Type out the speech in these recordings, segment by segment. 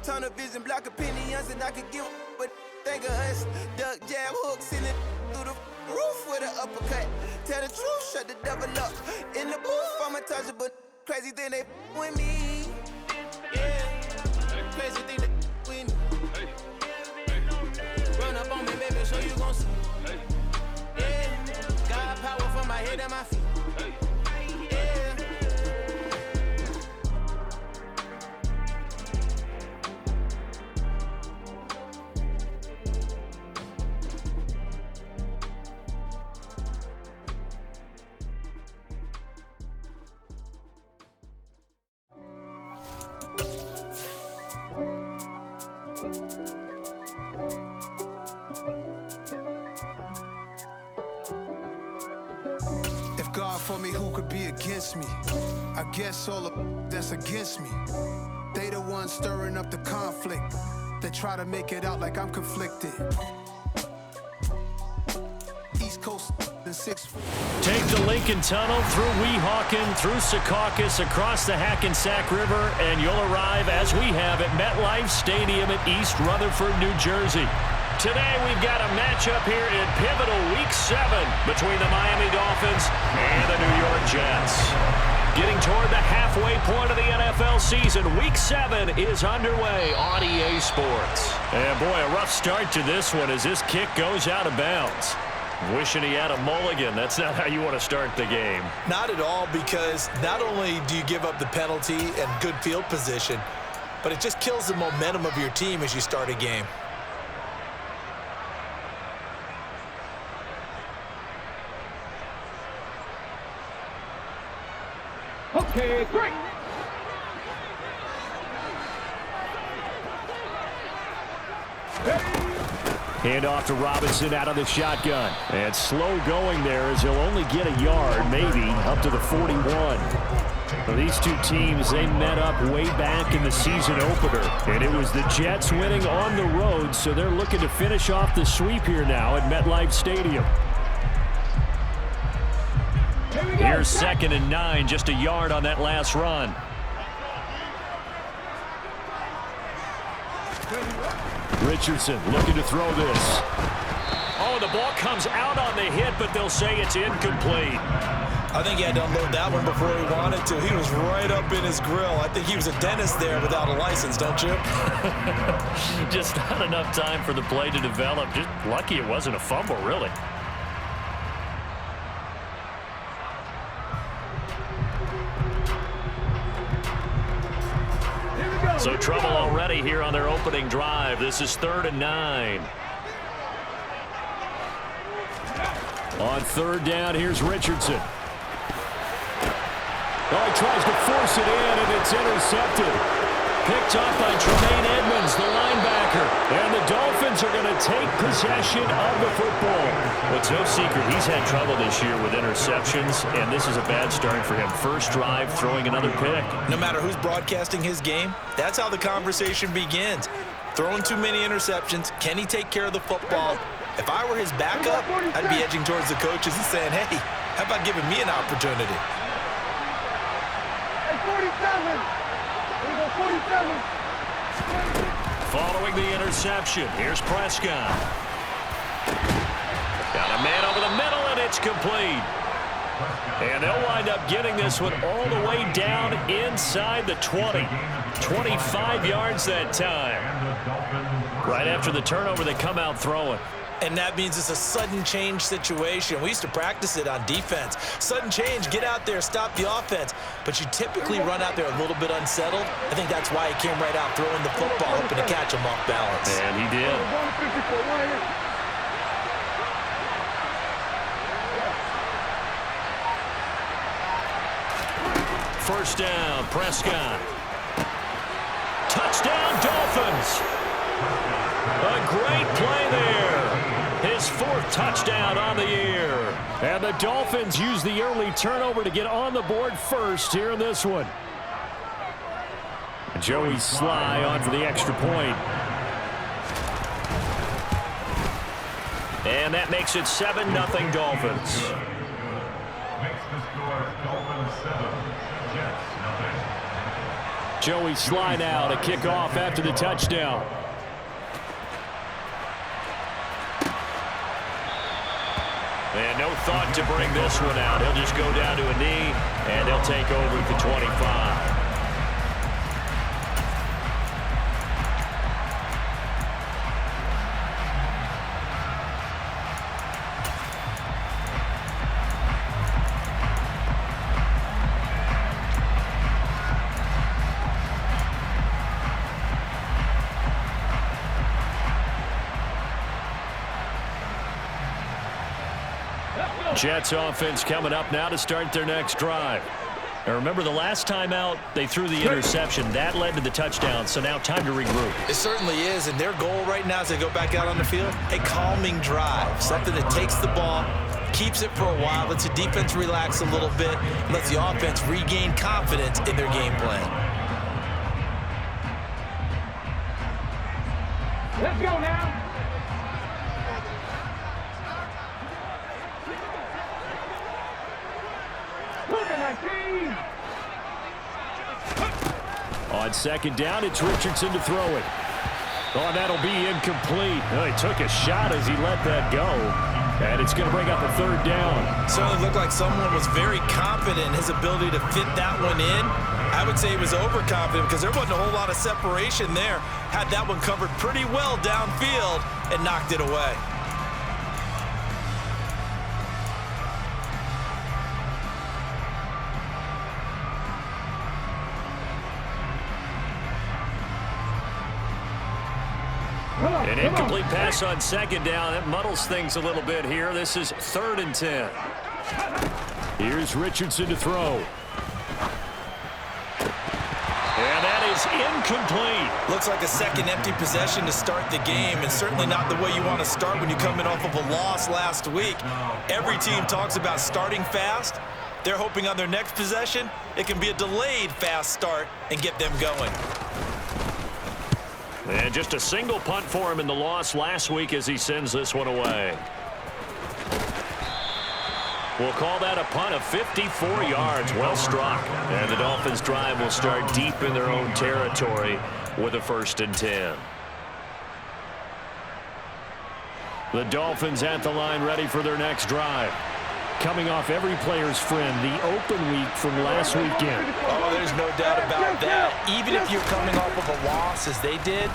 Tunnel vision, block opinions, and I could give what think of us. Duck jab hooks in it through the roof with an uppercut. Tell the truth, shut the devil up. In the booth, I'm untouchable. Crazy thing they with me. Yeah, crazy thing they with me. Run up on me, baby, so you gon' see. Yeah, got power from my head and my feet. If God for me, who could be against me? I guess all of that's against me. They the ones stirring up the conflict. They try to make it out like I'm conflicted. East Coast and 6. Take the Lincoln Tunnel through Weehawken, through Secaucus, across the Hackensack River, and you'll arrive, as we have, at MetLife Stadium at East Rutherford, New Jersey. Today we've got a matchup here in pivotal Week 7 between the Miami Dolphins and the New York Jets. Getting toward the halfway point of the NFL season, Week 7 is underway on EA Sports. And boy, a rough start to this one as this kick goes out of bounds. Wishing he had a mulligan. That's not how you want to start the game. Not at all, because not only do you give up the penalty and good field position, but it just kills the momentum of your team as you start a game. Okay, great. Hand off to Robinson out of the shotgun. And slow going there as he'll only get a yard, maybe, up to the 41. Well, these two teams, they met up way back in the season opener. And it was the Jets winning on the road, so they're looking to finish off the sweep here now at MetLife Stadium. Here's 2nd and 9, just a yard on that last run. Richardson looking to throw this. Oh, the ball comes out on the hit, but they'll say it's incomplete. I think he had to unload that one before he wanted to. He was right up in his grill. I think he was a dentist there without a license, don't you? Just not enough time for the play to develop. Just lucky it wasn't a fumble, really. So trouble already here on their opening drive. This is 3rd and 9. On 3rd down, here's Richardson. Oh, he tries to force it in, and it's intercepted. Picked off by Tremaine Edmonds, the linebacker. And the Dolphins are going to take possession of the football. Well, it's no secret he's had trouble this year with interceptions, and this is a bad start for him. First drive, throwing another pick. No matter who's broadcasting his game, that's how the conversation begins. Throwing too many interceptions. Can he take care of the football? If I were his backup, I'd be edging towards the coaches and saying, hey, how about giving me an opportunity? Hey, 47. Here we go, 47. Following the interception, here's Prescott. Got a man over the middle, and it's complete. And they'll wind up getting this one all the way down inside the 20. 25 yards that time. Right after the turnover, they come out throwing. And that means it's a sudden change situation. We used to practice it on defense. Sudden change, get out there, stop the offense. But you typically run out there a little bit unsettled. I think that's why he came right out throwing the football, hoping to catch him off balance. And he did. First down, Prescott. Touchdown, Dolphins. A great play there. His 4th touchdown on the year. And the Dolphins use the early turnover to get on the board first here in this one. Joey Sly on for the extra point. And that makes it 7-0 Dolphins. Joey Sly now to kick off after the touchdown. And no thought to bring this one out. He'll just go down to a knee, and they'll take over at the 25. Jets offense coming up now to start their next drive. Now remember, the last time out, they threw the interception. That led to the touchdown, so now time to regroup. It certainly is, and their goal right now as they go back out on the field, a calming drive, something that takes the ball, keeps it for a while, lets the defense relax a little bit, lets the offense regain confidence in their game plan. Let's go now. On second down, it's Richardson to throw it. Oh, that'll be incomplete. Oh, he took a shot as he let that go. And it's going to bring up a third down. Certainly looked like someone was very confident in his ability to fit that one in. I would say he was overconfident because there wasn't a whole lot of separation there. Had that one covered pretty well downfield and knocked it away. An incomplete pass on second down. That muddles things a little bit here. This is 3rd and 10. Here's Richardson to throw. And that is incomplete. Looks like a second empty possession to start the game, and certainly not the way you want to start when you come in off of a loss last week. Every team talks about starting fast. They're hoping on their next possession, it can be a delayed fast start and get them going. And just a single punt for him in the loss last week as he sends this one away. We'll call that a punt of 54 yards. Well struck. And the Dolphins' drive will start deep in their own territory with a 1st and 10. The Dolphins at the line ready for their next drive. Coming off every player's friend, the open week from last weekend. Oh, there's no doubt about that. Even if you're coming off of a loss as they did,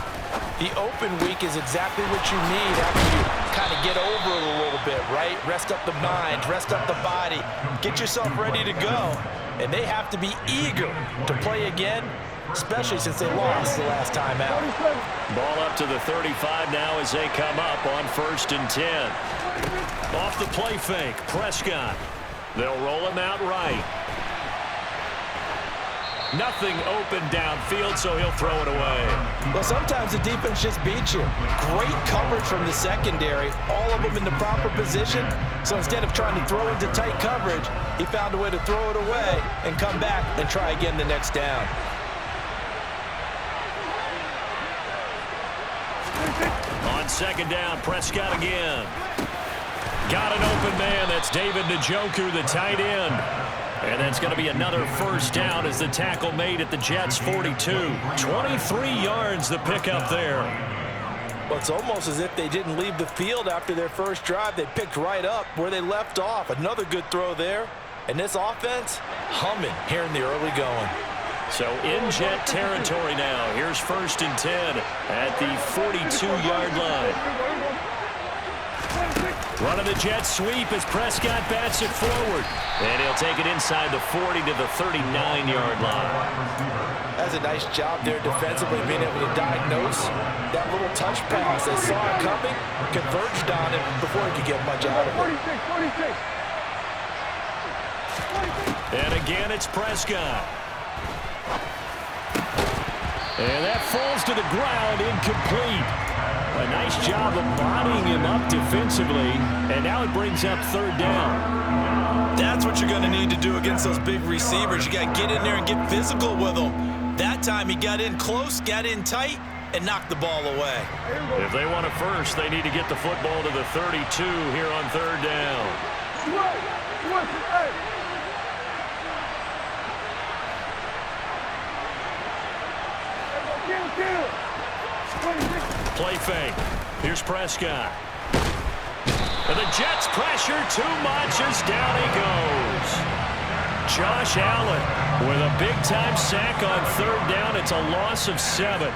the open week is exactly what you need after you kind of get over it a little bit, right? Rest up the mind, rest up the body, get yourself ready to go. And they have to be eager to play again, especially since they lost the last time out. Ball up to the 35 now as they come up on 1st and 10. Off the play fake, Prescott. They'll roll him out right. Nothing open downfield, so he'll throw it away. Well, sometimes the defense just beats you. Great coverage from the secondary, all of them in the proper position. So instead of trying to throw into tight coverage, he found a way to throw it away and come back and try again the next down. On second down, Prescott again. Got an open man. That's David Njoku, the tight end. And that's going to be another 1st down as the tackle made at the Jets' 42. 23 yards the pickup there. Well, it's almost as if they didn't leave the field after their first drive. They picked right up where they left off. Another good throw there. And this offense humming here in the early going. So in Jet territory now. Here's 1st and 10 at the 42-yard line. Running the jet sweep as Prescott bats it forward. And he'll take it inside the 40 to the 39-yard line. That's a nice job there defensively, being able to diagnose that little touch pass. They saw it coming, converged on it before he could get much out of it. 46. And again, it's Prescott. And that falls to the ground, incomplete. A nice job of bodying him up defensively, and now it brings up 3rd down. That's what you're going to need to do against those big receivers. You got to get in there and get physical with them. That time he got in close, got in tight, and knocked the ball away. If they want a first, they need to get the football to the 32 here on 3rd down. Play fake. Here's Prescott. And the Jets pressure too much as down he goes. Josh Allen with a big-time sack on third down. It's a loss of 7.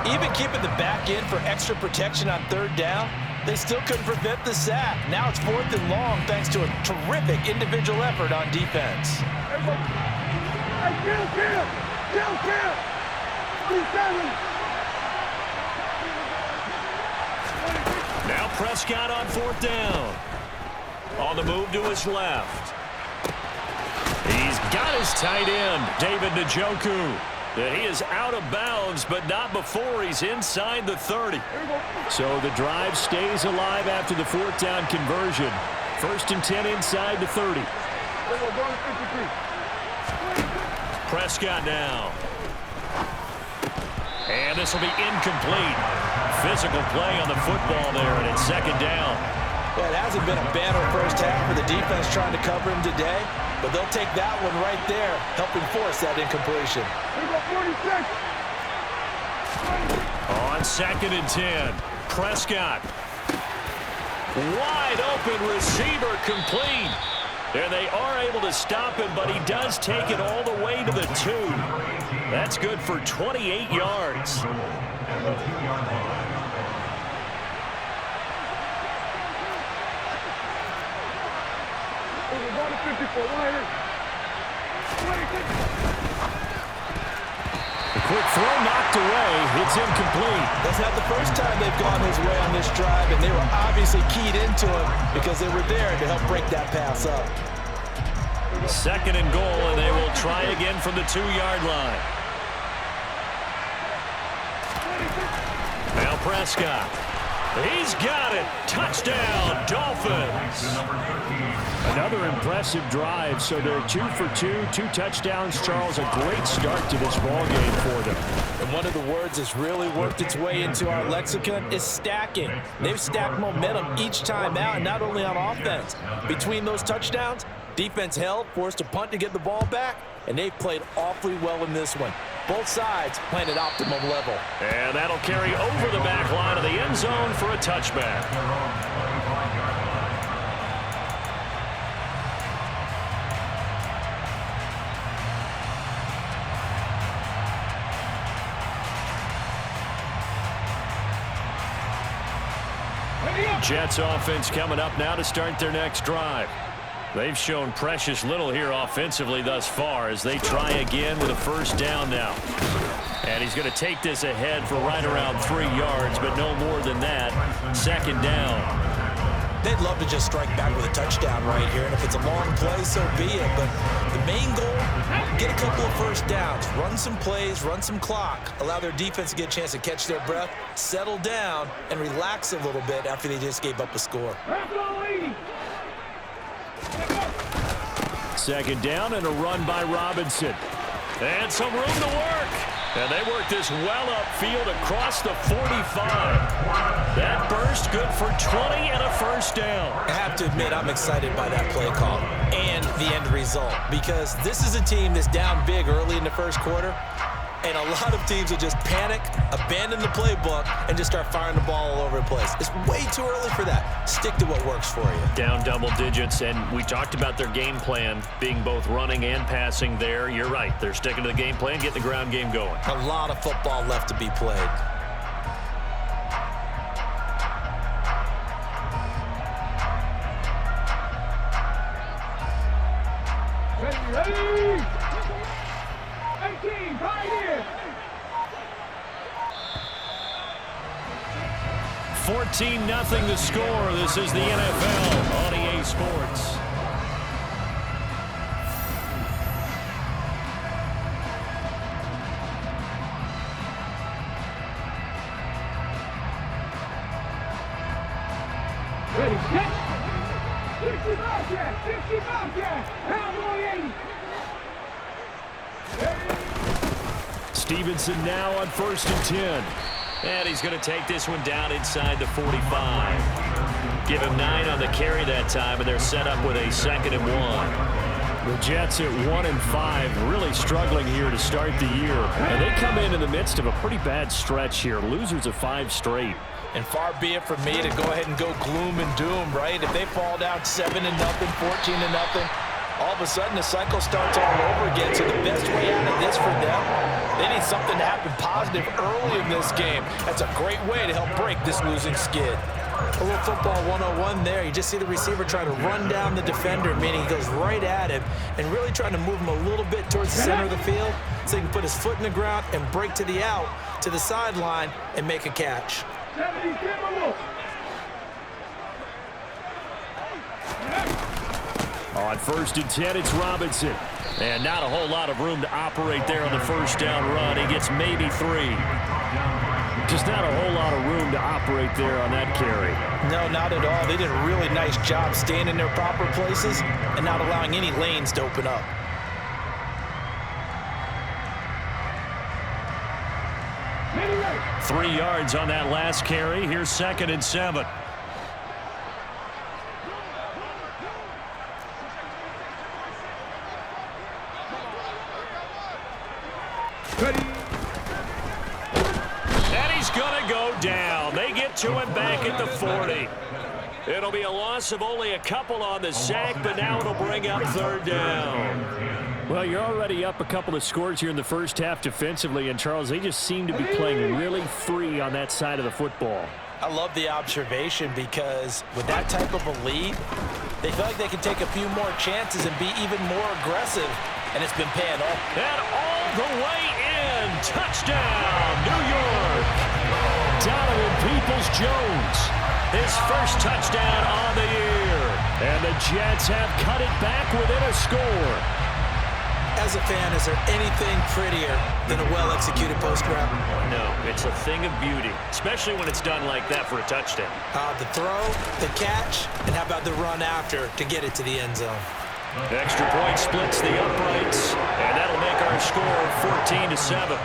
Even keeping the back end for extra protection on third down, they still couldn't prevent the sack. Now it's 4th and long thanks to a terrific individual effort on defense. Now Prescott on 4th down. On the move to his left. He's got his tight end, David Njoku. He is out of bounds, but not before he's inside the 30. So the drive stays alive after the 4th down conversion. 1st and 10 inside the 30. Prescott now. And this will be incomplete. Physical play on the football there, and it's 2nd down. Yeah, it hasn't been a banner first half for the defense trying to cover him today, but they'll take that one right there, helping force that incompletion. On 2nd and 10, Prescott. Wide open receiver complete. And they are able to stop him, but he does take it all the way to the 2. That's good for 28 yards. The quick throw knocked away. It's incomplete. That's not the first time they've gone his way on this drive, and they were obviously keyed into him because they were there to help break that pass up. 2nd and goal, and they will try again from the 2-yard line. Now Prescott. He's got it. Touchdown, Dolphins. Another impressive drive, so they're 2 for 2, 2 touchdowns. Charles, a great start to this ballgame for them. And one of the words that's really worked its way into our lexicon is stacking. They've stacked momentum each time out, and not only on offense. Between those touchdowns, defense held, forced a punt to get the ball back, and they've played awfully well in this one. Both sides playing at optimum level. And that'll carry over the back line of the end zone for a touchback. Jets offense coming up now to start their next drive. They've shown precious little here offensively thus far as they try again with a 1st down now. And he's going to take this ahead for right around 3 yards, but no more than that. 2nd down. They'd love to just strike back with a touchdown right here, and if it's a long play, so be it. But the main goal, get a couple of 1st downs, run some plays, run some clock, allow their defense to get a chance to catch their breath, settle down, and relax a little bit after they just gave up a score. 2nd down and a run by Robinson. And some room to work. And they work this well upfield across the 45. That burst good for 20 and a 1st down. I have to admit, I'm excited by that play call and the end result, because this is a team that's down big early in the 1st quarter, and a lot of teams will just panic, abandon the playbook, and just start firing the ball all over the place. It's way too early for that. Stick to what works for you. Down double digits, and we talked about their game plan being both running and passing there. You're right. They're sticking to the game plan, getting the ground game going. A lot of football left to be played. Ready? 18, right here. 14-0 the score. This is the NFL on EA Sports. Ready, set. 60 Bobcat, 60 Bobcat. Cowboy 80. Stevenson now on 1st and 10. And he's going to take this one down inside the 45. Give him 9 on the carry that time, and they're set up with a 2nd and 1. The Jets at 1-5, really struggling here to start the year. And they come in the midst of a pretty bad stretch here. Losers of 5 straight. And far be it from me to go ahead and go gloom and doom, right? If they fall down 7-0, 14-0, all of a sudden the cycle starts all over again. So the best way out of this for them, they need something to happen positive early in this game. That's a great way to help break this losing skid. A little football 101 there. You just see the receiver trying to run down the defender, meaning he goes right at him and really trying to move him a little bit towards the center of the field so he can put his foot in the ground and break to the out, to the sideline, and make a catch. On 1st and 10, it's Robinson. And not a whole lot of room to operate there on the first down run. He gets maybe 3. Just not a whole lot of room to operate there on that carry. No, not at all. They did a really nice job staying in their proper places and not allowing any lanes to open up. Three yards on that last carry. Here's 2nd and 7. And he's going to go down. They get to him back at the 40. It'll be a loss of only a couple on the sack, but now it'll bring up 3rd down. Well, you're already up a couple of scores here in the first half defensively, and Charles, they just seem to be playing really free on that side of the football. I love the observation because with that type of a lead, they feel like they can take a few more chances and be even more aggressive, and it's been paying off. And all the way in, touchdown, New York. Donovan Peoples-Jones, his first touchdown on the year, and the Jets have cut it back within a score. As a fan, is there anything prettier than a well-executed post route? No, it's a thing of beauty, especially when it's done like that for a touchdown. The throw, the catch, and how about the run after to get it to the end zone? Extra point splits the uprights, and that'll make our score 14-7.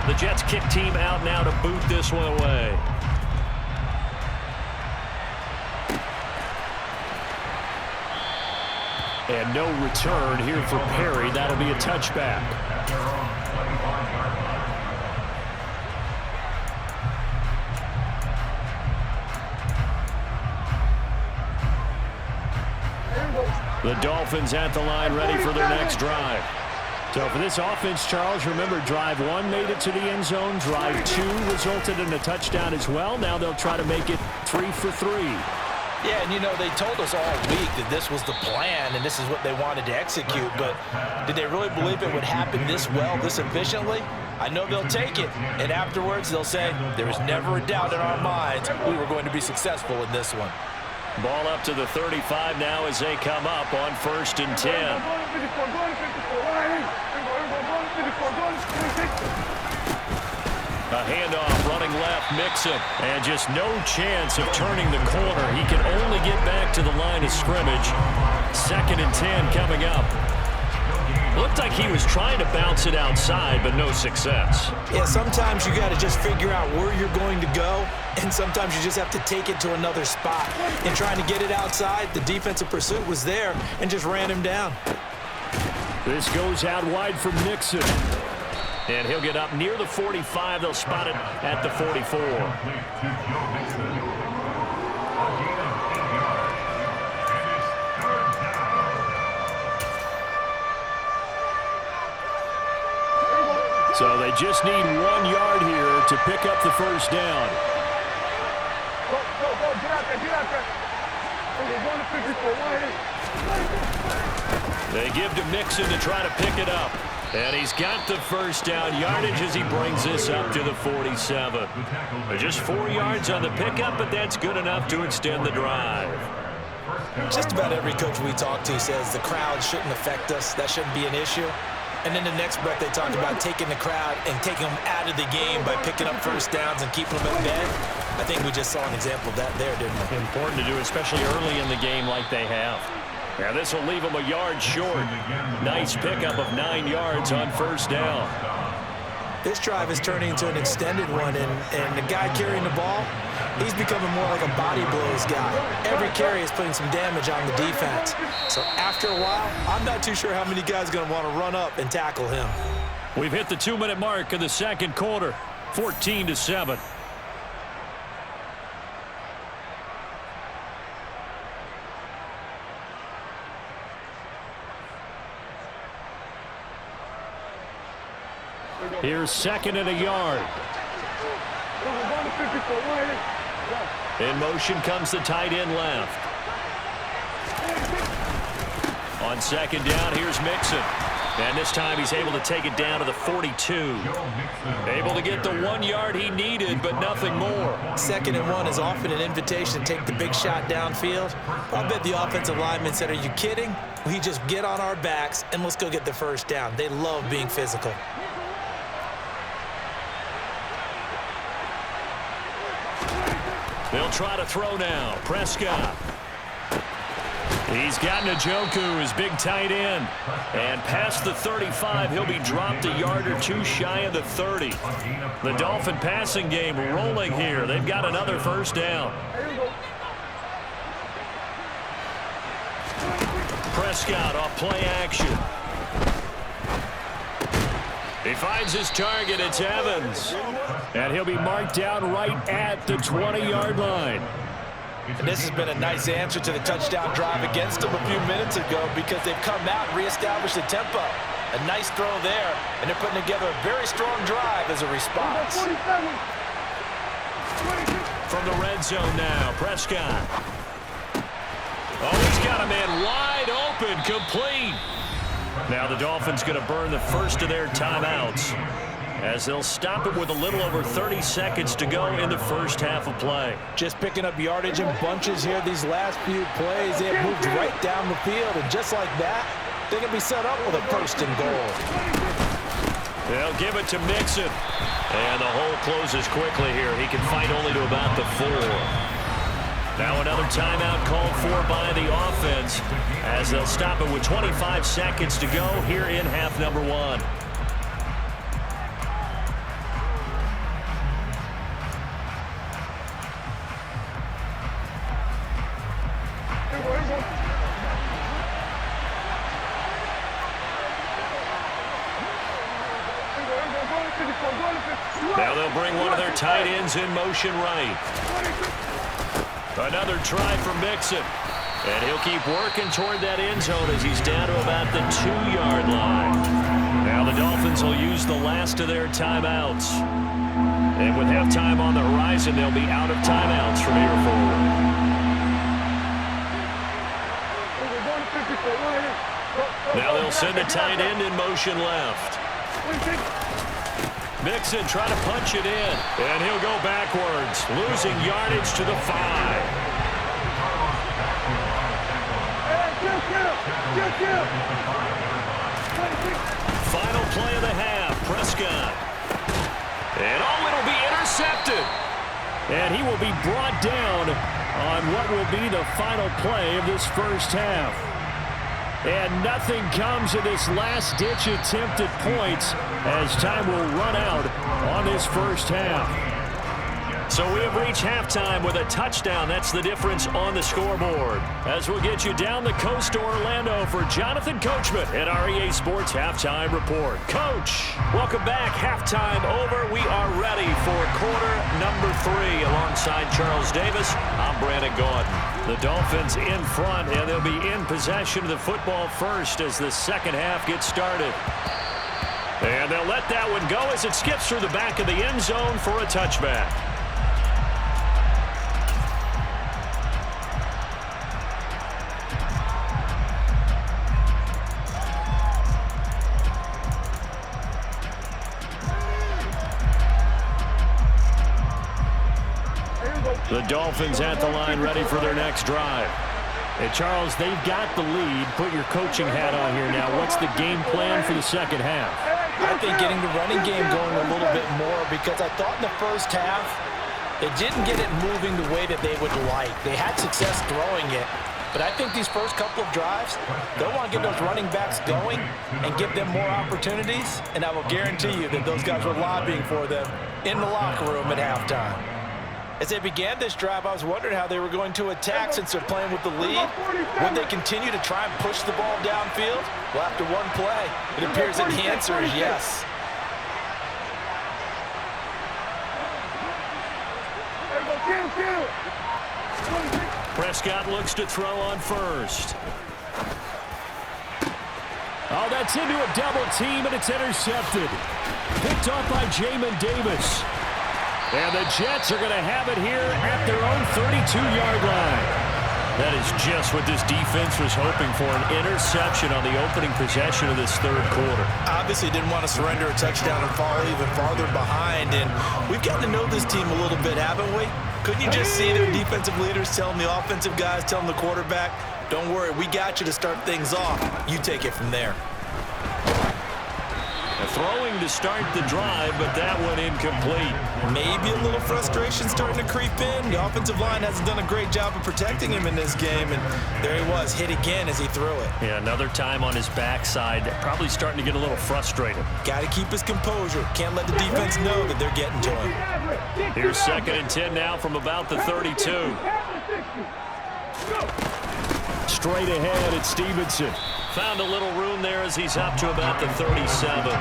The Jets kick team out now to boot this one away. And no return here for Perry. That'll be a touchback. The Dolphins at the line ready for their next drive. So for this offense, Charles, remember drive 1 made it to the end zone. Drive 2 resulted in a touchdown as well. Now they'll try to make it 3 for 3. Yeah, and you know, they told us all week that this was the plan and this is what they wanted to execute, but did they really believe it would happen this well, this efficiently? I know they'll take it, and afterwards they'll say, there was never a doubt in our minds we were going to be successful in this one. Ball up to the 35 now as they come up on 1st and 10. A handoff running left, Mixon, and just no chance of turning the corner. He can only get back to the line of scrimmage. 2nd and 10 coming up. Looked like he was trying to bounce it outside, but no success. Yeah, sometimes you got to just figure out where you're going to go, and sometimes you just have to take it to another spot. In trying to get it outside, the defensive pursuit was there and just ran him down. This goes out wide for Mixon. And he'll get up near the 45. They'll spot it at the 44. So they just need 1 yard here to pick up the first down. They give to Mixon to try to pick it up. And he's got the first down yardage as he brings this up to the 47. Just 4 yards on the pickup, but that's good enough to extend the drive. Just about every coach we talk to says the crowd shouldn't affect us. That shouldn't be an issue. And then the next breath they talk about taking the crowd and taking them out of the game by picking up first downs and keeping them at bay. I think we just saw an example of that there, didn't we? Important to do, especially early in the game like they have. Now this will leave them a yard short. Nice pickup of 9 yards on first down. This drive is turning into an extended one, and the guy carrying the ball, he's becoming more like a body blows guy. Every carry is putting some damage on the defense. So after a while, I'm not too sure how many guys are going to want to run up and tackle him. We've hit the 2-minute mark of the second quarter, 14-7. Here's second and a yard. In motion comes the tight end left. On second down, here's Mixon. And this time he's able to take it down to the 42. Able to get the 1 yard he needed, but nothing more. 2nd and 1 is often an invitation to take the big shot downfield. I bet the offensive lineman said, are you kidding? We just get on our backs and let's go get the first down. They love being physical. They'll try to throw now. Prescott. He's got Njoku, his big tight end. And past the 35, he'll be dropped a yard or two shy of the 30. The Dolphin passing game rolling here. They've got another first down. Prescott off play action. He finds his target. It's Evans. And he'll be marked down right at the 20-yard line. And this has been a nice answer to the touchdown drive against them a few minutes ago because they've come out and reestablished the tempo. A nice throw there, and they're putting together a very strong drive as a response. From the red zone now, Prescott. Oh, he's got a man wide open, complete. Now the Dolphins going to burn the first of their timeouts as they'll stop it with a little over 30 seconds to go in the first half of play. Just picking up yardage in bunches here these last few plays. They have moved right down the field, and just like that, they're going to be set up with a first and goal. They'll give it to Mixon. And the hole closes quickly here. He can fight only to about the 4. Now another timeout called for by the offense as they'll stop it with 25 seconds to go here in half number 1. Now they'll bring one of their tight ends in motion right. Another try for Mixon. And he'll keep working toward that end zone as he's down to about the 2-yard line. Now the Dolphins will use the last of their timeouts. And with halftime on the horizon, they'll be out of timeouts from here forward. Now they'll send the tight end in motion left. Mixon trying to punch it in, and he'll go backwards, losing yardage to the 5. Final play of the half, Prescott. And it'll be intercepted. And he will be brought down on what will be the final play of this first half. And nothing comes of this last-ditch attempt at points as time will run out on this first half. So we have reached halftime with a touchdown. That's the difference on the scoreboard. As we'll get you down the coast to Orlando for Jonathan Coachman at our EA Sports Halftime Report. Coach, welcome back. Halftime over. We are ready for quarter number 3. Alongside Charles Davis, I'm Brandon Gordon. The Dolphins in front, and they'll be in possession of the football first as the second half gets started. And they'll let that one go as it skips through the back of the end zone for a touchback. The Dolphins at the line ready for their next drive. Hey, Charles, they've got the lead. Put your coaching hat on here now. What's the game plan for the second half? I think getting the running game going a little bit more because I thought in the first half they didn't get it moving the way that they would like. They had success throwing it, But I think these first couple of drives, they'll want to get those running backs going and give them more opportunities, and I will guarantee you that those guys were lobbying for them in the locker room at halftime. As they began this drive, I was wondering how they were going to attack since they're playing with the lead. Would they continue to try and push the ball downfield? Well, after one play, it appears that the answer is yes. Prescott looks to throw on first. Oh, that's into a double team, and it's intercepted. Picked off by Jamin Davis. And the Jets are going to have it here at their own 32-yard line. That is just what this defense was hoping for, an interception on the opening possession of this third quarter. Obviously didn't want to surrender a touchdown and fall even farther behind, and we've gotten to know this team a little bit, haven't we? Couldn't you just see their defensive leaders telling the offensive guys, telling the quarterback, don't worry, we got you to start things off. You take it from there. Throwing to start the drive, but that one incomplete. Maybe a little frustration starting to creep in. The offensive line hasn't done a great job of protecting him in this game, and there he was, hit again as he threw it. Yeah, another time on his backside, probably starting to get a little frustrated. Got to keep his composure. Can't let the defense know that they're getting to him. Here's 2nd and 10 now from about the 32. Straight ahead, it's Stevenson. Found a little room there as he's up to about the 37.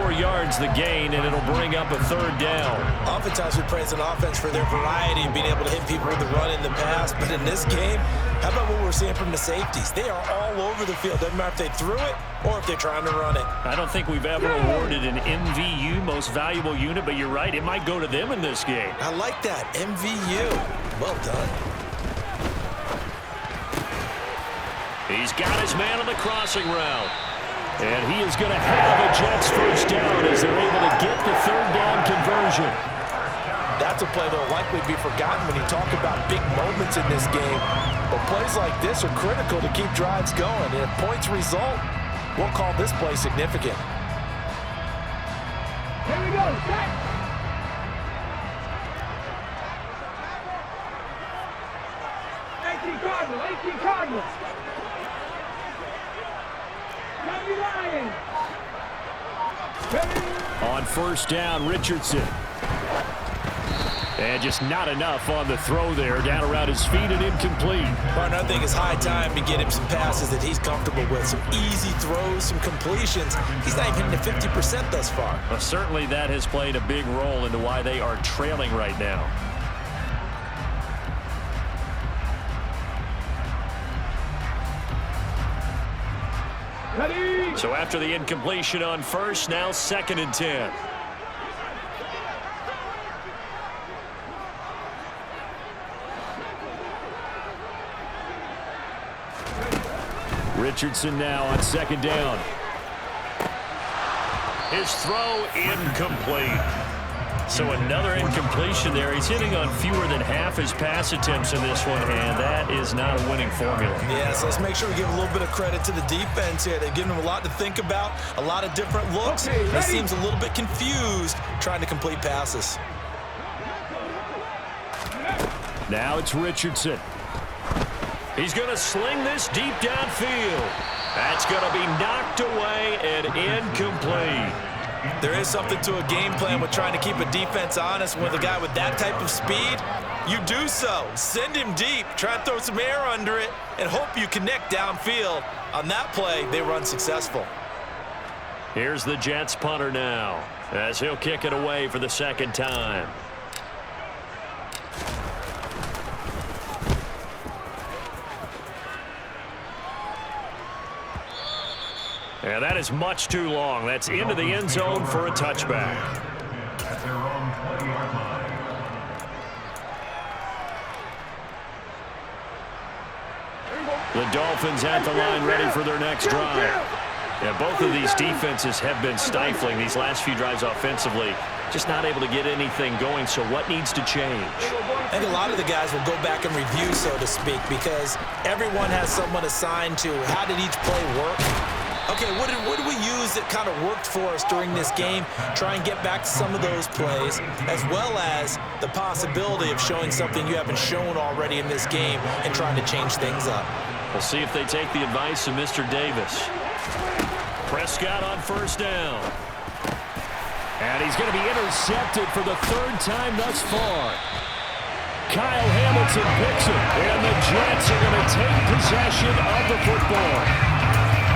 4 yards the gain, and it'll bring up a 3rd down. Oftentimes we praise an offense for their variety and being able to hit people with the run in the pass, but in this game, how about what we're seeing from the safeties? They are all over the field. Doesn't matter if they threw it or if they're trying to run it. I don't think we've ever awarded an MVU, most valuable unit, but you're right, it might go to them in this game. I like that, MVU. Well done. He's got his man on the crossing route. And he is going to have a Jets first down as they're able to get the 3rd down conversion. That's a play that will likely be forgotten when you talk about big moments in this game. But plays like this are critical to keep drives going. And if points result, we'll call this play significant. Here we go, set. 18 Cardinals. On first down, Richardson. And just not enough on the throw there. Down around his feet and incomplete. Partner, I think it's high time to get him some passes that he's comfortable with. Some easy throws, some completions. He's not even hitting the 50% thus far. Well, certainly that has played a big role into why they are trailing right now. Ready. So after the incompletion on first, now 2nd and 10. Richardson now on 2nd down. His throw incomplete. So another incompletion there. He's hitting on fewer than half his pass attempts in this one, and that is not a winning formula. Yeah, so let's make sure we give a little bit of credit to the defense here. They've given him a lot to think about, a lot of different looks. He seems a little bit confused trying to complete passes. Now it's Richardson. He's going to sling this deep downfield. That's going to be knocked away and incomplete. There is something to a game plan with trying to keep a defense honest. With a guy with that type of speed, you do so. Send him deep, try and throw some air under it, and hope you connect downfield. On that play, they run successful. Here's the Jets punter now, as he'll kick it away for the 2nd time. And that is much too long. That's into the end zone for a touchback. The Dolphins at the line ready for their next drive. Yeah, both of these defenses have been stifling these last few drives offensively. Just not able to get anything going, so what needs to change? I think a lot of the guys will go back and review, so to speak, because everyone has someone assigned to how did each play work. Okay, what did we use that kind of worked for us during this game? Try and get back to some of those plays, as well as the possibility of showing something you haven't shown already in this game and trying to change things up. We'll see if they take the advice of Mr. Davis. Prescott on first down. And he's going to be intercepted for the third time thus far. Kyle Hamilton picks it, and the Jets are going to take possession of the football.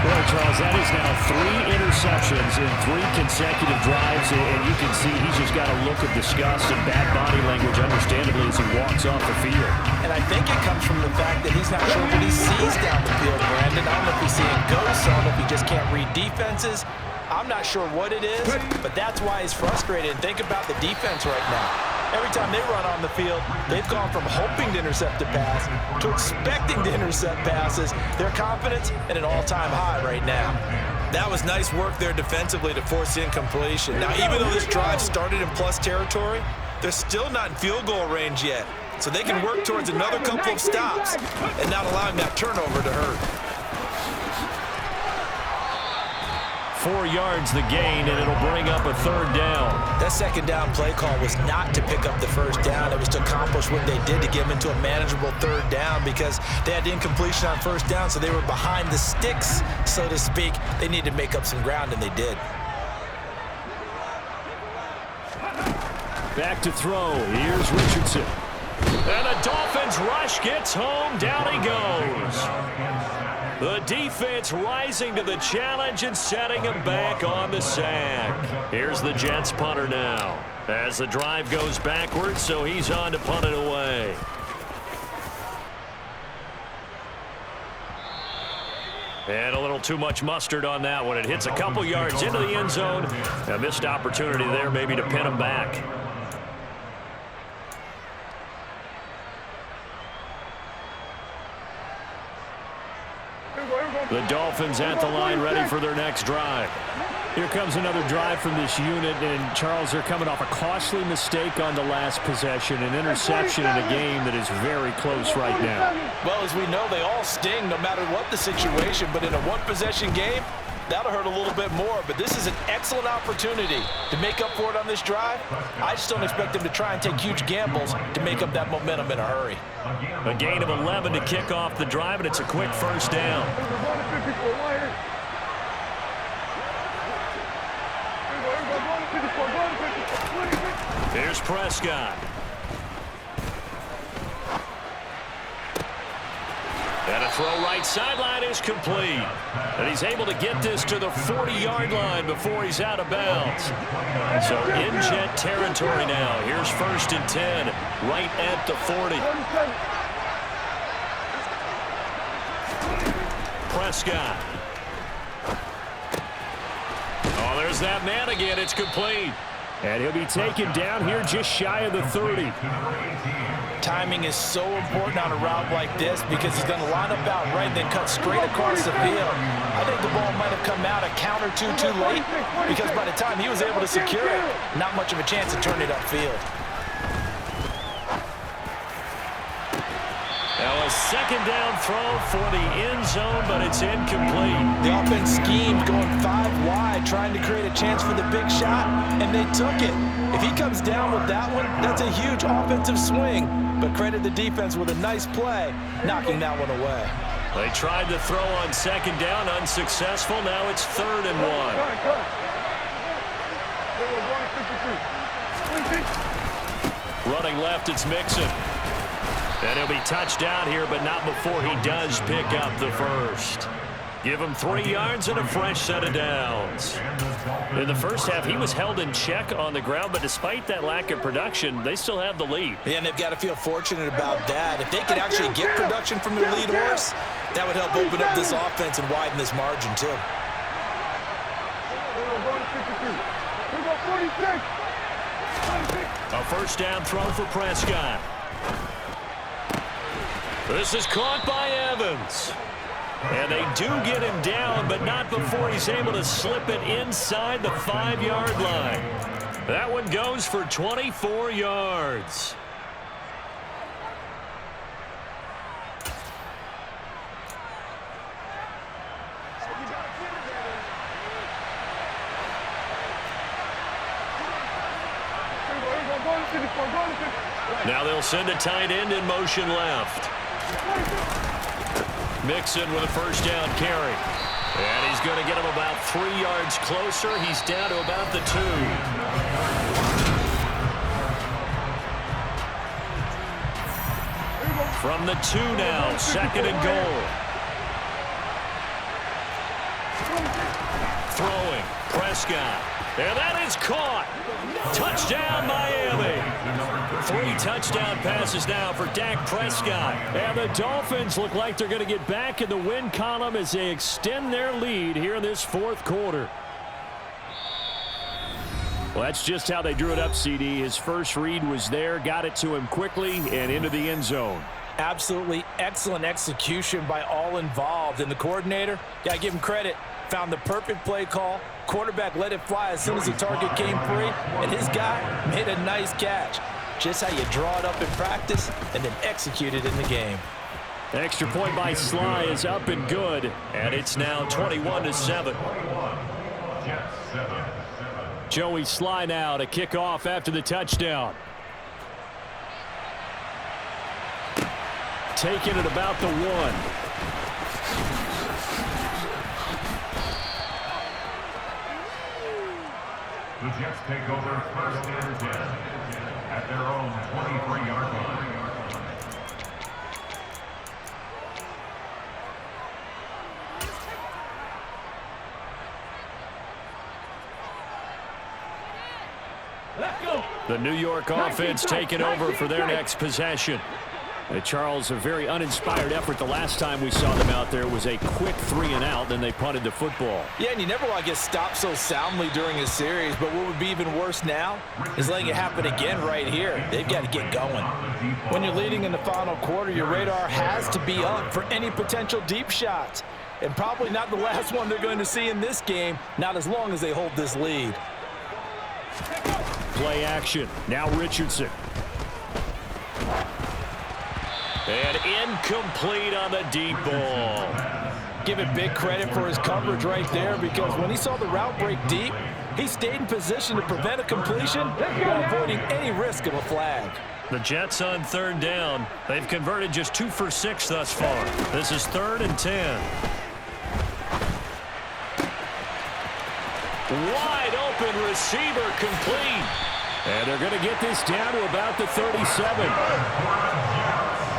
Well, Charles, that is now 3 interceptions in 3 consecutive drives, and you can see he's just got a look of disgust and bad body language, understandably, as he walks off the field. And I think it comes from the fact that he's not sure what he sees down the field, Brandon. I don't know if he's seeing ghosts, I don't know if he just can't read defenses. I'm not sure what it is, but that's why he's frustrated. And think about the defense right now. Every time they run on the field, they've gone from hoping to intercept a pass to expecting to intercept passes. Their confidence at an all-time high right now. That was nice work there defensively to force incompletion. Now, even though this drive started in plus territory, they're still not in field goal range yet. So they can work towards another couple of stops and not allowing that turnover to hurt. 4 yards the gain, and it'll bring up a third down. That second down play call was not to pick up the first down. It was to accomplish what they did to get them into a manageable third down because they had incompletion on first down, so they were behind the sticks, so to speak. They needed to make up some ground, and they did. Back to throw. Here's Richardson. And the Dolphins rush gets home. Down he goes. The defense rising to the challenge and setting him back on the sack. Here's the Jets punter now. As the drive goes backwards, so he's on to punt it away. And a little too much mustard on that one. It hits a couple yards into the end zone. A missed opportunity there maybe to pin him back. The Dolphins at the line ready for their next drive. Here comes another drive from this unit, and Charles, they're coming off a costly mistake on the last possession, an interception in a game that is very close right now. Well, as we know, they all sting no matter what the situation, but in a one-possession game, that'll hurt a little bit more, but this is an excellent opportunity to make up for it on this drive. I just don't expect them to try and take huge gambles to make up that momentum in a hurry. A gain of 11 to kick off the drive, and it's a quick first down. Here's Prescott. And a throw right sideline is complete. And he's able to get this to the 40-yard line before he's out of bounds. So in Jet territory now. Here's 1st and 10, right at the 40. Prescott. Oh, there's that man again. It's complete. And he'll be taken down here just shy of the 30. Timing is so important on a route like this because he's going to line up out right and then cut straight across the field. I think the ball might have come out a count or two too late because by the time he was able to secure it, not much of a chance to turn it upfield. Now a second down throw for the end zone, but it's incomplete. The offense schemed going 5 wide, trying to create a chance for the big shot, and they took it. If he comes down with that one, that's a huge offensive swing. But credit the defense with a nice play, knocking that one away. They tried to throw on second down, unsuccessful. Now it's 3rd and 1. Running left, it's Mixon. And he'll be touched down here, but not before he does pick up the first. Give him 3 yards and a fresh set of downs. In the first half, he was held in check on the ground, but despite that lack of production, they still have the lead. Yeah, and they've got to feel fortunate about that. If they could actually get production from their lead horse, that would help open up this offense and widen this margin, too. A first down throw for Prescott. This is caught by Evans. And they do get him down, but not before he's able to slip it inside the 5-yard line. That one goes for 24 yards. Now they'll send a tight end in motion left. Mixon with a first down carry. And he's going to get him about 3 yards closer. He's down to about the 2. From the 2 now, 2nd and goal. Throwing, Prescott. And that is caught. Touchdown, Miami. 3 touchdown passes now for Dak Prescott. And the Dolphins look like they're going to get back in the win column as they extend their lead here in this 4th quarter. Well, that's just how they drew it up, CD. His first read was there, got it to him quickly, and into the end zone. Absolutely excellent execution by all involved. And the coordinator, got to give him credit, found the perfect play call. Quarterback let it fly as soon as the target came free, and his guy made a nice catch. Just how you draw it up in practice and then execute it in the game. Extra point by Sly is up and good, and it's now 21-7. Joey Sly now to kick off after the touchdown. Taking it about the 1. The Jets take over 1st and 10 at their own 23-yard line. The New York offense taking over for their next possession. Charles, a very uninspired effort the last time we saw them out there. It was a quick 3 and out, then they punted the football. Yeah, and you never want to get stopped so soundly during a series, but what would be even worse now is letting it happen again right here. They've got to get going. When you're leading in the final quarter, your radar has to be up for any potential deep shots, and probably not the last one they're going to see in this game, not as long as they hold this lead. Play action. Now Richardson. And incomplete on the deep ball. Give it big credit for his coverage right there, because when he saw the route break deep, he stayed in position to prevent a completion while avoiding any risk of a flag. The Jets on 3rd down. They've converted just 2 for 6 thus far. This is 3rd and 10. Wide open receiver complete. And they're going to get this down to about the 37.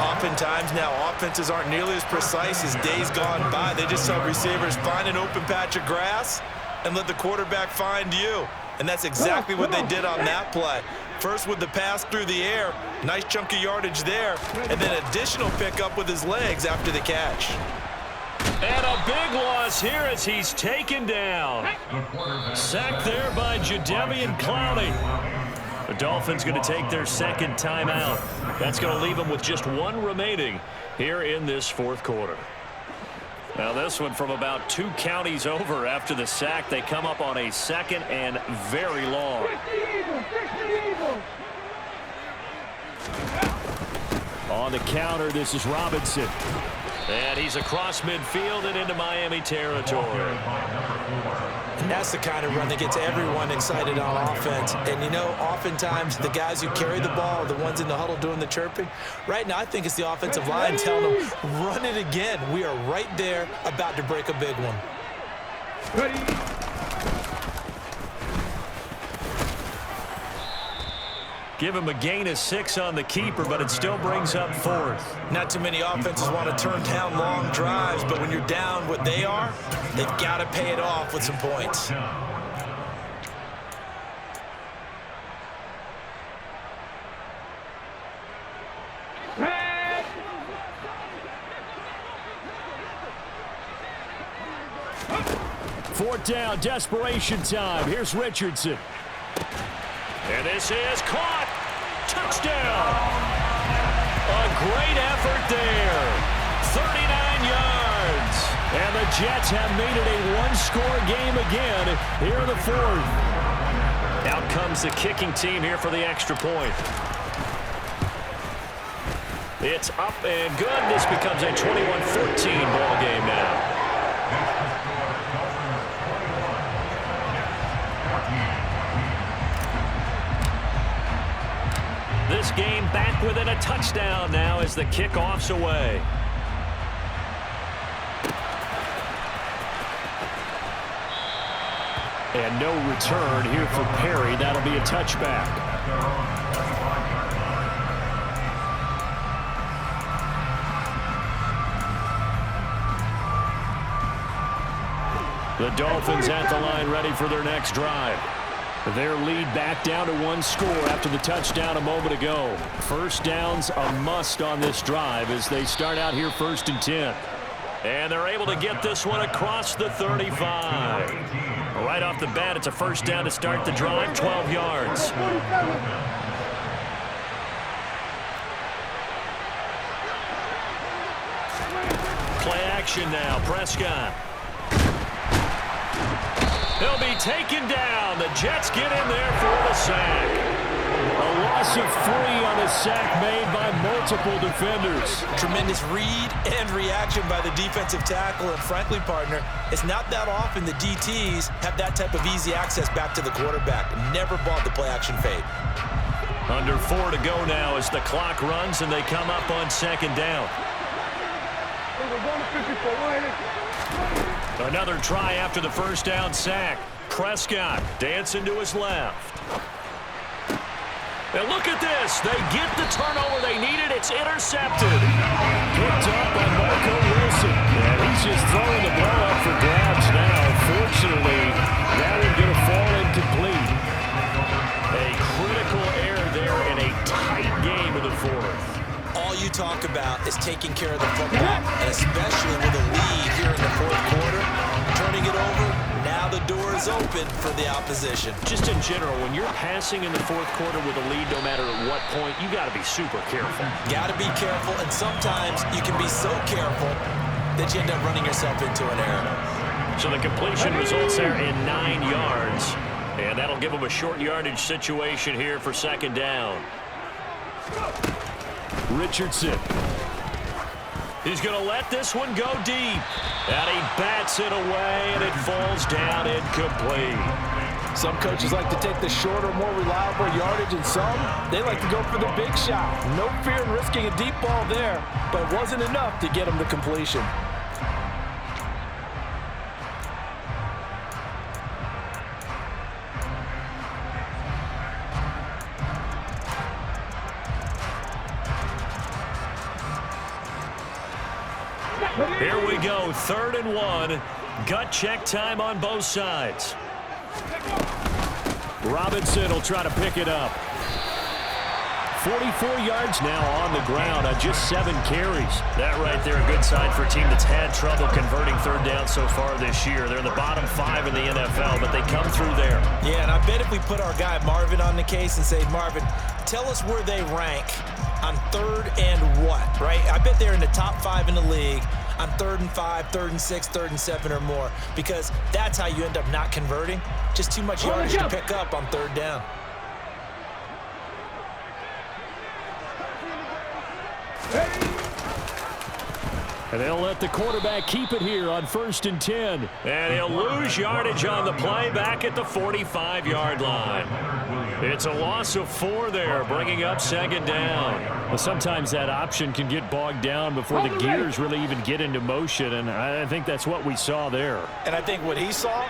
Oftentimes now, offenses aren't nearly as precise as days gone by. They just have receivers find an open patch of grass and let the quarterback find you. And that's exactly what they did on that play. First with the pass through the air, nice chunk of yardage there, and then additional pickup with his legs after the catch. And a big loss here as he's taken down. Sacked there by Jadeveon Clowney. The Dolphins going to take their 2nd timeout. That's going to leave them with just 1 remaining here in this 4th quarter. Now this one from about 2 counties over after the sack. They come up on a 2nd and very long. On the counter, this is Robinson. And he's across midfield and into Miami territory. And that's the kind of run that gets everyone excited on offense. And, you know, oftentimes the guys who carry the ball are the ones in the huddle doing the chirping. Right now, I think it's the offensive line telling them, run it again. We are right there about to break a big one. Ready. Give him a gain of 6 on the keeper, but it still brings up 4th. Not too many offenses want to turn down long drives, but when you're down what they are, they've got to pay it off with some points. Fourth down, desperation time. Here's Richardson. And this is caught. Touchdown. A great effort there. 39 yards. And the Jets have made it a 1-score game again here in the 4th. Out comes the kicking team here for the extra point. It's up and good. This becomes a 21-14 ball game now. This this game back within a touchdown now as the kickoff's away. And no return here for Perry. That'll be a touchback. The Dolphins at the line ready for their next drive. Their lead back down to 1 score after the touchdown a moment ago. First down's a must on this drive as they start out here 1st and 10. And they're able to get this one across the 35. Right off the bat, it's a first down to start the drive, 12 yards. Play action now, Prescott. He'll be taken down. The Jets get in there for the sack. A loss of 3 on a sack made by multiple defenders. Tremendous read and reaction by the defensive tackle. And frankly, partner, it's not that often the DTs have that type of easy access back to the quarterback. Never bought the play-action fade. Under 4 to go now as the clock runs and they come up on 2nd down. Another try after the first down sack. Prescott dancing to his left. And look at this. They get the turnover they needed. It's intercepted. Picked up by Marco Wilson. And he's just throwing the ball up for grabs now. Fortunately, that one's going to fall incomplete. A critical error there in a tight game in the 4th. All you talk about is taking care of the football, and especially with a lead here in the 4th quarter. Turning it over, now the door is open for the opposition. Just in general, when you're passing in the 4th quarter with a lead, no matter at what point, you got to be super careful. Got to be careful, and sometimes you can be so careful that you end up running yourself into an error. So the completion results there in 9 yards, and that'll give them a short yardage situation here for 2nd down. Richardson. He's going to let this one go deep. And he bats it away, and it falls down incomplete. Some coaches like to take the shorter, more reliable yardage, and some, they like to go for the big shot. No fear in risking a deep ball there, but it wasn't enough to get him the completion. Here we go, 3rd and 1. Gut check time on both sides. Robinson will try to pick it up. 44 yards now on the ground on just 7 carries. That right there, a good sign for a team that's had trouble converting 3rd down so far this year. They're in the bottom 5 in the NFL, but they come through there. Yeah, and I bet if we put our guy Marvin on the case and say, Marvin, tell us where they rank on 3rd and what, right? I bet they're in the top 5 in the league on 3rd and 5, 3rd and 6, 3rd and 7 or more, because that's how you end up not converting. Just too much yardage to pick up on 3rd down. And they'll let the quarterback keep it here on 1st and 10. And he'll lose yardage on the play back at the 45-yard line. It's a loss of 4 there, bringing up 2nd down. Well, sometimes that option can get bogged down before the gears really even get into motion, and I think that's what we saw there. And I think what he saw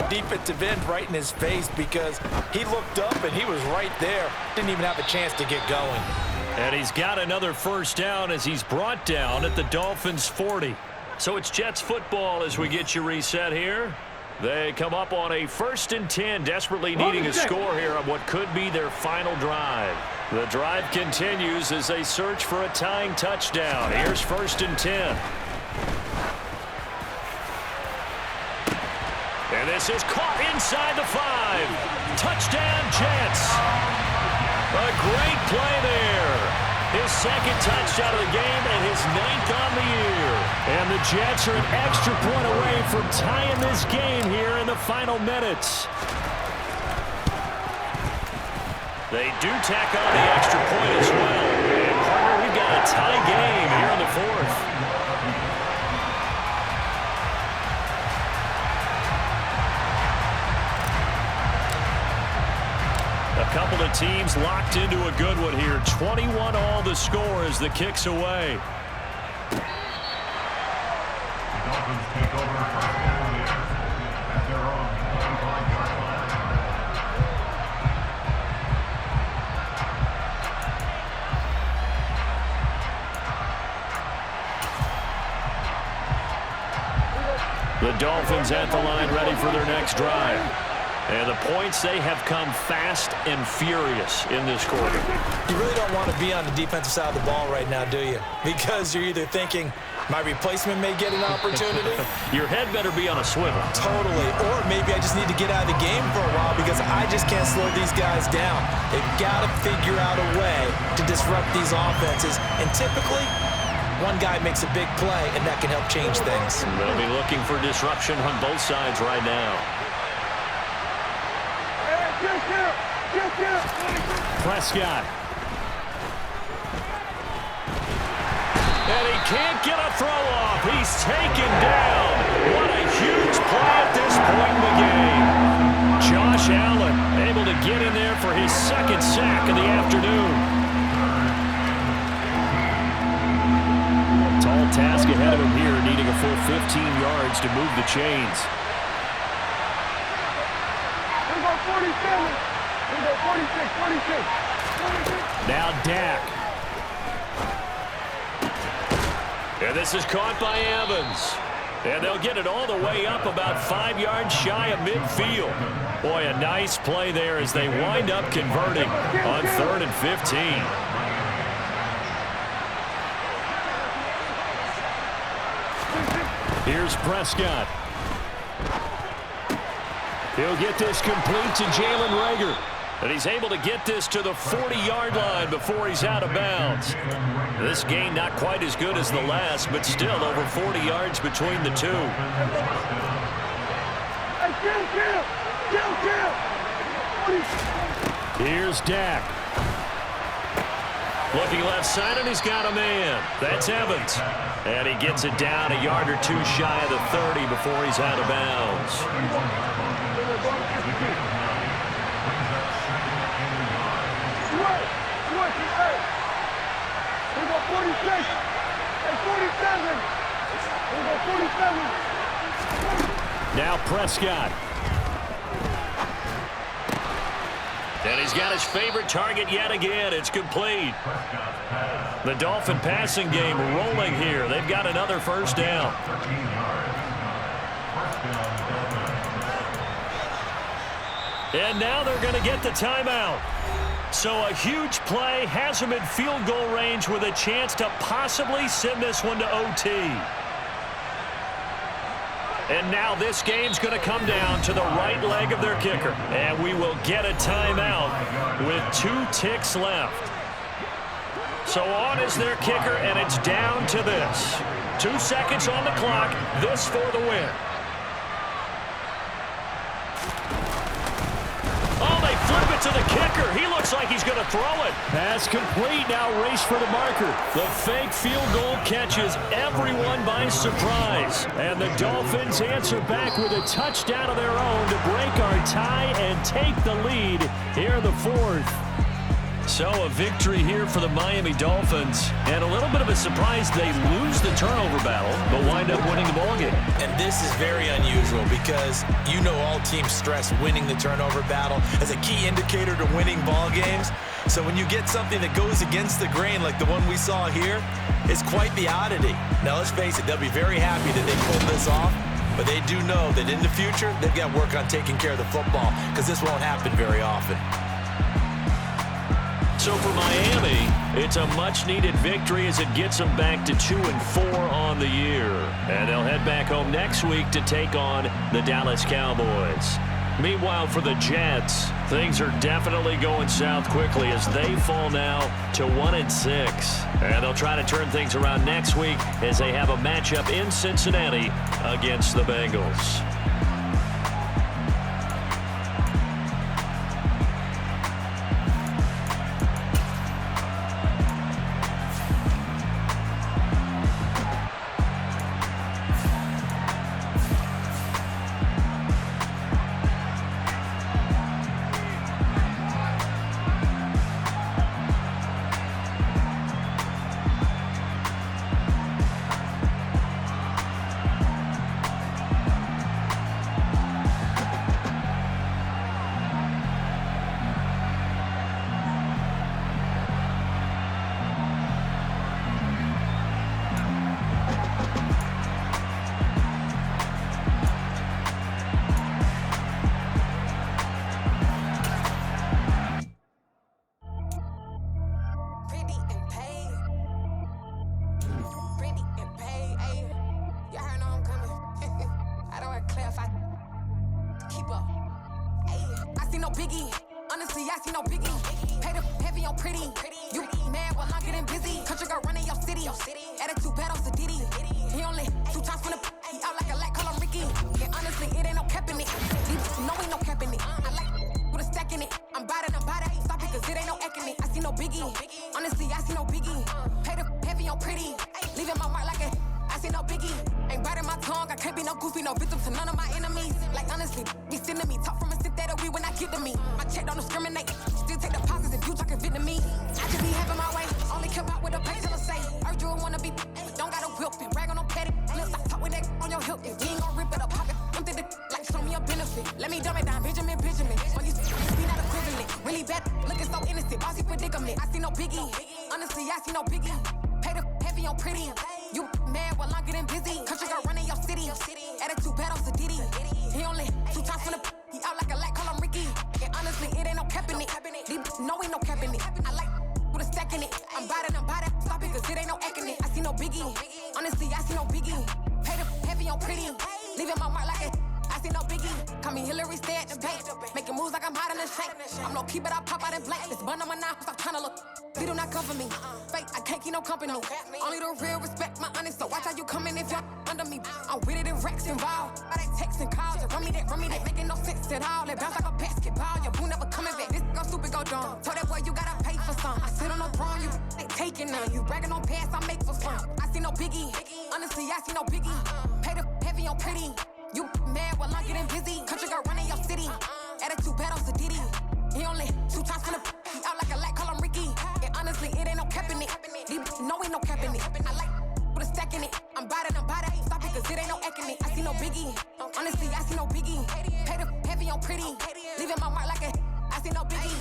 defensive end right in his face, because he looked up and he was right there. Didn't even have a chance to get going. And he's got another first down as he's brought down at the Dolphins' 40. So it's Jets football as we get you reset here. They come up on a 1st and 10, desperately needing a score here on what could be their final drive. The drive continues as they search for a tying touchdown. Here's 1st and 10. And this is caught inside the 5. Touchdown, Jets. A great play there. His 2nd touchdown of the game and his 9th on the year. And the Jets are an extra point away from tying this game here in the final minutes. They do tack on the extra point as well. And partner, we've got a tie game here in the 4th. A couple of teams locked into a good one here. 21 all the score as the kick's away. The Dolphins take over first down here at their own 25-yard line. The Dolphins at the line ready for their next drive. And the points, they have come fast and furious in this quarter. You really don't want to be on the defensive side of the ball right now, do you? Because you're either thinking, my replacement may get an opportunity. Your head better be on a swivel. Totally. Or maybe I just need to get out of the game for a while because I just can't slow these guys down. They've got to figure out a way to disrupt these offenses. And typically, one guy makes a big play, and that can help change things. They'll be looking for disruption on both sides right now. Prescott. And he can't get a throw off. He's taken down. What a huge play at this point in the game. Josh Allen able to get in there for his second sack of the afternoon. Tall task ahead of him here, needing a full 15 yards to move the chains. We go 47. We go 46. Now Dak. And this is caught by Evans. And they'll get it all the way up about 5 yards shy of midfield. Boy, a nice play there as they wind up converting on 3rd and 15. Here's Prescott. He'll get this complete to Jalen Reagor. And he's able to get this to the 40-yard line before he's out of bounds. This gain not quite as good as the last, but still over 40 yards between the two. Here's Dak. Looking left side, and he's got a man. That's Evans. And he gets it down a yard or two shy of the 30 before he's out of bounds. We go 46 and 47. We go 47. Now Prescott. And he's got his favorite target yet again. It's complete. The Dolphin passing game rolling here. They've got another first down. And now they're going to get the timeout. So a huge play has them in field goal range with a chance to possibly send this one to OT. And now this game's going to come down to the right leg of their kicker. And we will get a timeout with 2 ticks left. So on is their kicker, and it's down to this. 2 seconds on the clock. This for the win. Oh, they flip it to the kicker. He looks like he's going to throw it. Pass complete. Now race for the marker. The fake field goal catches everyone by surprise. And the Dolphins answer back with a touchdown of their own to break our tie and take the lead here in the 4th. So a victory here for the Miami Dolphins. And a little bit of a surprise, they lose the turnover battle, but wind up winning the ballgame. And this is very unusual because you know all teams stress winning the turnover battle as a key indicator to winning ball games. So when you get something that goes against the grain like the one we saw here, it's quite the oddity. Now let's face it, they'll be very happy that they pulled this off, but they do know that in the future, they've got to work on taking care of the football because this won't happen very often. So for Miami, it's a much-needed victory as it gets them back to 2-4 on the year. And they'll head back home next week to take on the Dallas Cowboys. Meanwhile, for the Jets, things are definitely going south quickly as they fall now to 1-6. And they'll try to turn things around next week as they have a matchup in Cincinnati against the Bengals. I don't want to clarify. Keep up. Ayy. I see no biggie. Honestly, I see no biggie. Pay the heavy on pretty. You mad while I'm getting busy. Country girl running your city. Attitude bad on Sadiddy. He only 2 times from the he out like a light, call him Ricky. And honestly, it ain't no cap in it. No, ain't no cap in it. I like with a stack in it. I'm biting. Stop it, cause it ain't no eck in it. I see no biggie. Honestly, I see no biggie. Pay the heavy on pretty. Leaving my mark like a I see no biggie. Ain't biting my tongue. I can't be no goofy, no victim to none of my enemies. Like honestly, be sending me talk from a sit that we when I get to me. My check don't discriminate. Still take deposits if you talking Vietnamese. I just be having my way. Only come out with a pay till I say. Urge you wanna be, but don't gotta whip it. Rag on no petty. Let's talk with that on your hip. If you ain't gon' rip it up, pocket. I'm thinking like show me a benefit. Let me dumb it down, Benjamin. When you be not equivalent. Really bad, looking so innocent. Bossy predicament. I see no biggie. Honestly, I see no biggie. Pay the heavy on pretty. You mad while I'm getting busy. Country girl running your city. Attitude bad on Sadiddy. He only 2 times from the he out like a light, call him Ricky. And honestly, it ain't no cap in it. No, ain't no cap in it. I like with a stack in it. I'm biting. Stop it, cause it ain't no eck in it. I see no biggie. Honestly, I see no biggie. Pay the heavy on pretty. Leaving my mark like it. I see no biggie. Call me Hillary, stay at the bank. Making moves like I'm hiding the shank. I'm no keep it, I pop out in blank. This bun on my knife, stop trying to look. They do not come for me. Fake, I can't keep no company. Only the real respect my honest. So watch how you coming if you're under me. I'm with it and Rex involved. All that text and calls. Run me that, making no sense at all. They bounce like a basketball. Your boo never coming back. This go stupid, go dumb. Told that boy you gotta pay for some. I sit on the throne, you ain't taking none. You bragging on past, I make for fun. I see no biggie. Honestly, I see no biggie. Pay the heavy on pretty. You mad while I'm getting busy. Country girl running your city. Attitude bad on Sadiddy. He only 2 times from the he out like a light, call him Ricky. And honestly, it ain't no cap in it. No, ain't no cap in it. I like with a stack in it. I'm biting. Stop it, cause it ain't no eck in it. I see no biggie. Honestly, I see no biggie. Pay the heavy on pretty. Leaving my mark like a I see no biggie.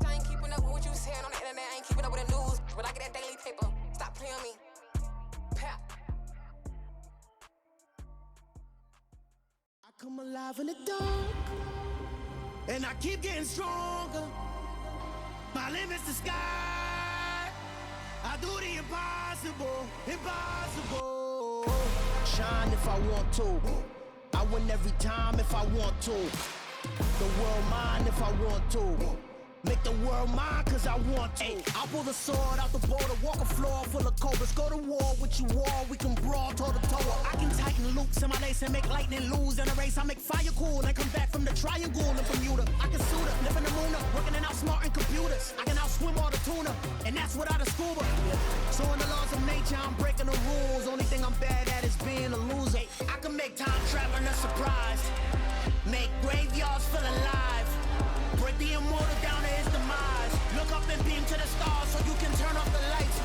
I ain't keeping up with what you saying on the internet. I ain't keeping up with the news. But I get that daily paper. Stop playing on me. Pap. I come alive in the dark, and I keep getting stronger. My limit's the sky. I do the impossible. Shine if I want to. I win every time if I want to. The world mine if I want to. Make the world mine cause I want to. Ay, I'll pull the sword out the border, walk a floor full of cobras. Go to war with you all, we can brawl toe to toe. I can tighten loops in my lace and make lightning lose in a race. I make fire cool and come back from the triangle in Bermuda. I can suit up, live in the moon up, working and outsmarting computers. I can outswim all the tuna, and that's without a scuba. So in the laws of nature, I'm breaking the rules. Only thing I'm bad at is being a loser. Ay, I can make time traveling a surprise. Make graveyards feel alive. Break the immortal down to his demise. Look up and beam to the stars so you can turn off the lights.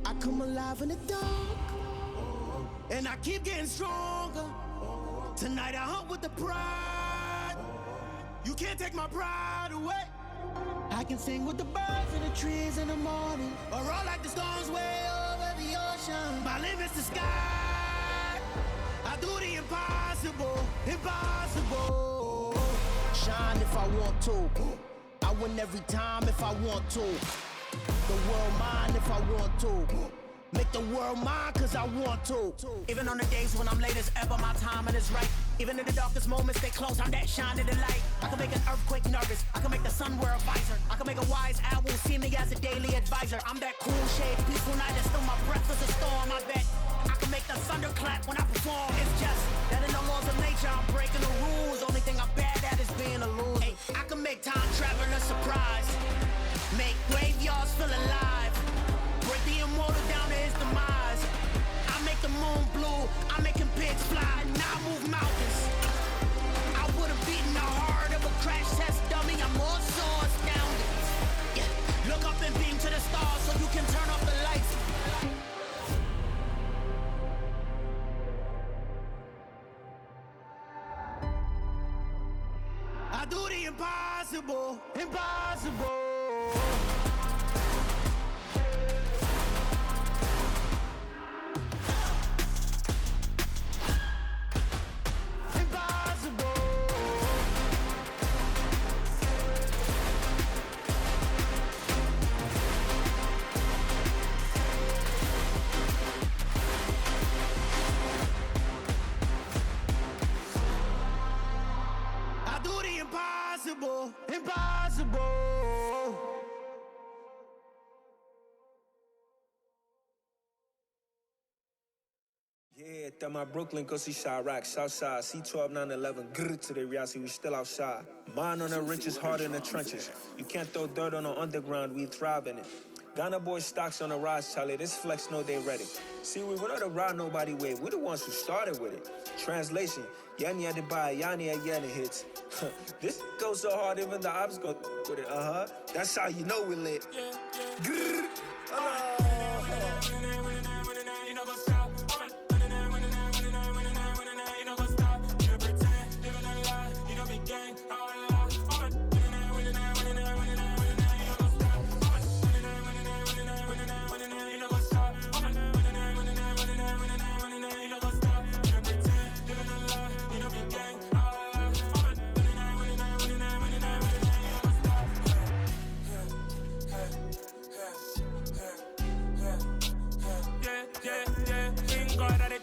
I come alive in the dark, and I keep getting stronger. Tonight I hunt with the pride. You can't take my pride away. I can sing with the birds and the trees in the morning, or roll like the storms way over the ocean. My limit's the sky. I do the impossible. Shine if I want to. I win every time if I want to. The world mine if I want to. Make the world mine cause I want to. Even on the days when I'm late as ever, my timing is right. Even in the darkest moments, stay close, I'm that shining the light. I can make an earthquake nervous, I can make the sun wear a visor. I can make a wise owl see me as a daily advisor. I'm that cool shade, peaceful night, and still my breath is a storm, I bet. I can make the thunder clap when I perform. It's just that in the laws of nature, I'm breaking the rules. Only thing I'm bad at is being a loser. Hey, I can make time traveling a surprise. Make graveyards feel alive. Break the immortal down to his demise. I make the moon blue. I'm making pigs fly. Now I move mountains. I would have beaten the heart of a crash test dummy. I'm more so astounded. Yeah. Look up and beam to the stars so you can turn off the lights. I do the impossible. That my Brooklyn, go see Chirac, Southside, C12, 911, grrr to the reality, we still outside. Mine on the riches, hard in the trenches. You can't throw dirt on the underground, we thrive in it. Ghana boys stocks on the rise, Charlie, this flex know they ready. See, we not the ride nobody with, we the ones who started with it. Translation, Yani had to buy, Yani had Yani hits. This goes so hard, even the ops go with it, That's how you know we lit. Grrr.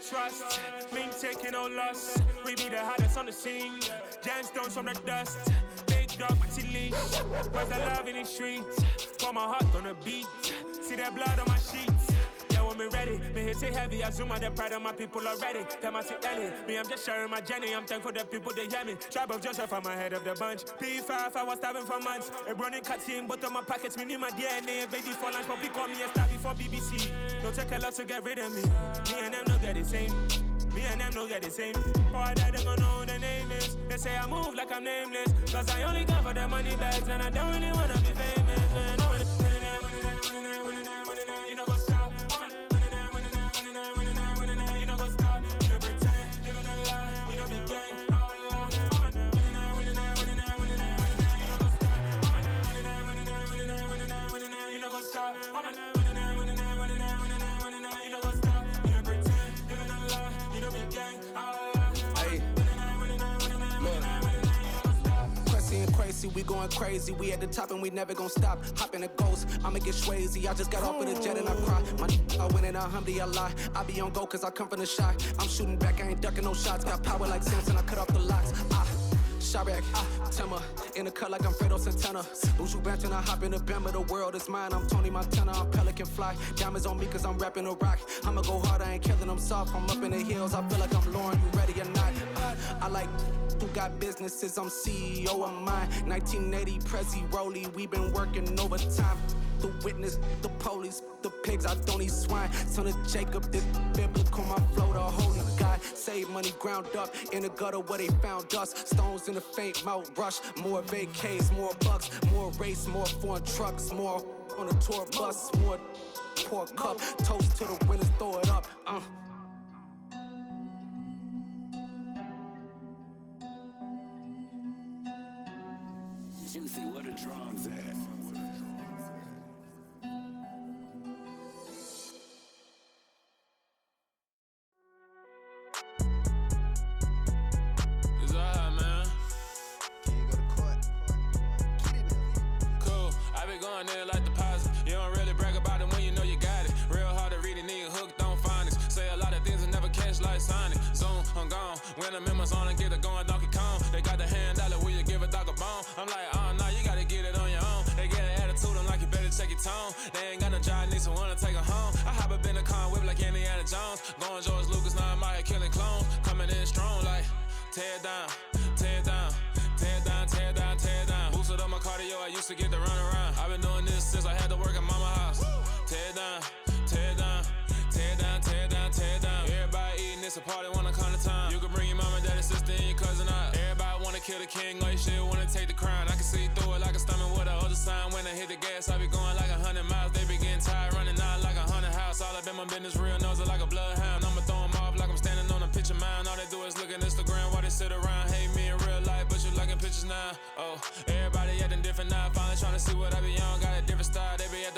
Trust, mean taking no loss. We be the hottest on the scene. Gemstones from the dust. Big dog, my leash. Where's the love in the streets? Pour my heart on the beat. See that blood on my sheets. Yeah, when me ready, me hit it heavy. I zoom out the pride of my people already. Them I see Ellie. Me, I'm just sharing my journey. I'm thankful the people they hear me. Tribe of Joseph, I'm ahead of the bunch. P5, I was starving for months. A running cutscene, but on my pockets, me need my DNA. Baby for lunch, but call me a star before BBC. Don't take a lot to get rid of me. Me and them no get the same. Me and them no get the same. Boy, that they gon' know who the name is. They say I move like I'm nameless. Cause I only got for the money bags. And I don't really wanna be famous. Man. You know what's up. You know what's up. You pretend, living a lie. We don't be gang. You know what's up. Crazy, we going crazy. We at the top and we never gon' stop. Hop in a ghost, I'ma get swayzy. I just got off of the jet and I cry. I went in a Humvee, I lie. I be on go cause I come from the shot. I'm shooting back, I ain't ducking no shots. Got power like Samson, I cut off the locks. Chirac, Timmer, in the cut like I'm Fredo Santana. Buju Banton, I hop in the Bama, the world is mine. I'm Tony Montana, I'm Pelican Fly. Diamonds on me cause I'm rapping a rock. I'ma go hard, I ain't killing them soft. I'm up in the hills, I feel like I'm Lauren, you ready or not? I like who got businesses, I'm CEO of mine. 1980, Prezi Rolly, we been working overtime. The witness, the police, the pigs, I don't eat swine. Son of Jacob, this biblical, my flow, the holy God. Save money ground up in the gutter where they found us. Stones in the faint mouth rush. More vacays, more bucks, more race, more foreign trucks, more on a tour bus, more pour cup. Toast to the winners, throw it up. Juicy, where the drums at? It's alright, man. Can you go to court? Get in there. Cool, I be going there like deposit. You don't really brag about it when you know you got it. Real hard to read a nigga hooked on phonics. Say a lot of things and never catch like Sonic. Zoom, I'm gone. When I'm in my zone and get it going Donkey Kong. They got the hand dollar, will you give a dog a bone? I'm like, nah, you gotta get it on your own. They get an attitude, I'm like, you better check your tone. They ain't got no job, need someone to take her home. I hop up in the car, whip like Indiana Jones. Going George Lucas, now I'm out here killing clones. Coming in strong like, tear down, tear down, tear down, tear down, tear down. Boosted up my cardio, I used to get to run around. I've been doing this since I had to work at mama house. Tear down, tear down, tear down, tear down, tear down. Everybody eating, it's a party, wanna come to time. You can bring your mama, daddy, sister, and your cousin out. Everybody wanna kill the king, or you shit wanna take the crown. I can see through it like a stomach with a other sign. When I hit the gas, I be going like 100 miles. They be getting tired, running out like 100 house. All up in my business, real nose like a bloodhound. I'ma throw them off like I'm standing on a picture mound. All they do is look at Instagram while they sit around. Hate me in real life, but you liking pictures now. Oh, everybody acting different now. Finally trying to see what I be on. Got a different style, they be at the